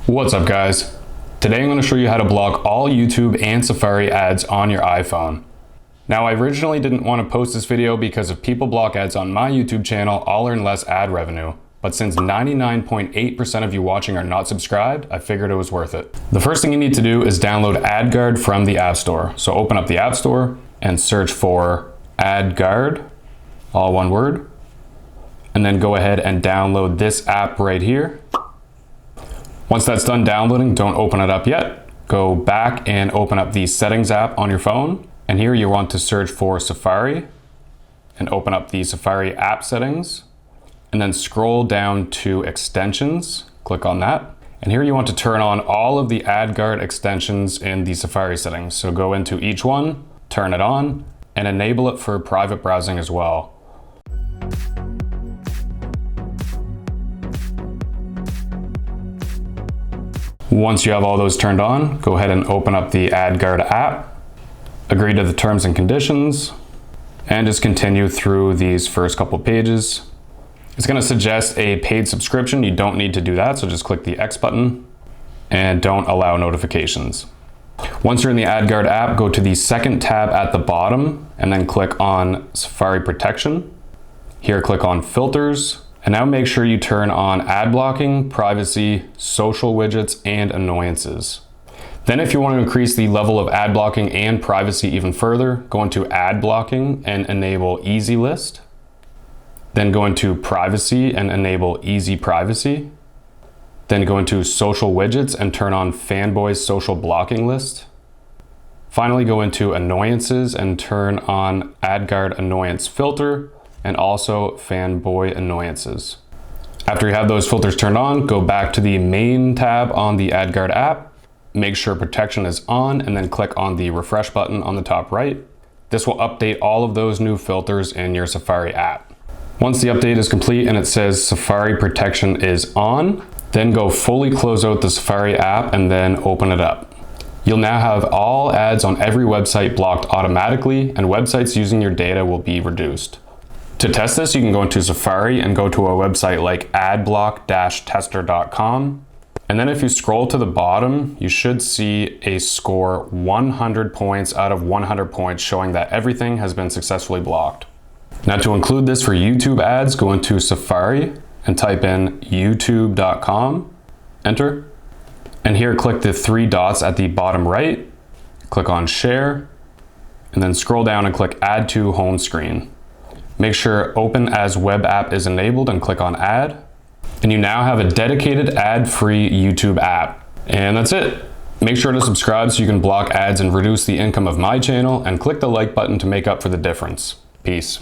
What's up guys? Today I'm going to show you how to block all YouTube and Safari ads on your iPhone. Now I originally didn't want to post this video because if people block ads on my YouTube channel, I'll earn less ad revenue. But since 99.8% of you watching are not subscribed, I figured it was worth it. The first thing you need to do is download AdGuard from the App Store. So open up the App Store and search for AdGuard, all one word. And then go ahead and download this app right here. Once that's done downloading, don't open it up yet. Go back and open up the Settings app on your phone. And here you want to search for Safari and open up the Safari app settings. And then scroll down to extensions, click on that. And here you want to turn on all of the AdGuard extensions in the Safari settings. So go into each one, turn it on, and enable it for private browsing as well. Once you have all those turned on, go ahead and open up the AdGuard app, agree to the terms and conditions, and just continue through these first couple pages. It's going to suggest a paid subscription. You don't need to do that, so just click the X button and don't allow notifications. Once you're in the AdGuard app, go to the second tab at the bottom and then click on Safari Protection. Here, click on Filters. And now make sure you turn on ad blocking, privacy, social widgets, and annoyances. Then if you want to increase the level of ad blocking and privacy even further, go into ad blocking and enable easy list. Then go into privacy and enable easy privacy. Then go into social widgets and turn on fanboys social blocking list. Finally, go into annoyances and turn on AdGuard annoyance filter and also fanboy annoyances. After you have those filters turned on, go back to the main tab on the AdGuard app, make sure protection is on, and then click on the refresh button on the top right. This will update all of those new filters in your Safari app. Once the update is complete and it says Safari protection is on, then go fully close out the Safari app and then open it up. You'll now have all ads on every website blocked automatically, and websites using your data will be reduced. To test this, you can go into Safari and go to a website like adblock-tester.com. And then if you scroll to the bottom, you should see a score 100 points out of 100 points showing that everything has been successfully blocked. Now to include this for YouTube ads, go into Safari and type in youtube.com, enter. And here click the three dots at the bottom right, click on share, and then scroll down and click add to home screen. Make sure Open as Web App is enabled and click on Add. And you now have a dedicated ad-free YouTube app. And that's it. Make sure to subscribe so you can block ads and reduce the income of my channel, and click the like button to make up for the difference. Peace.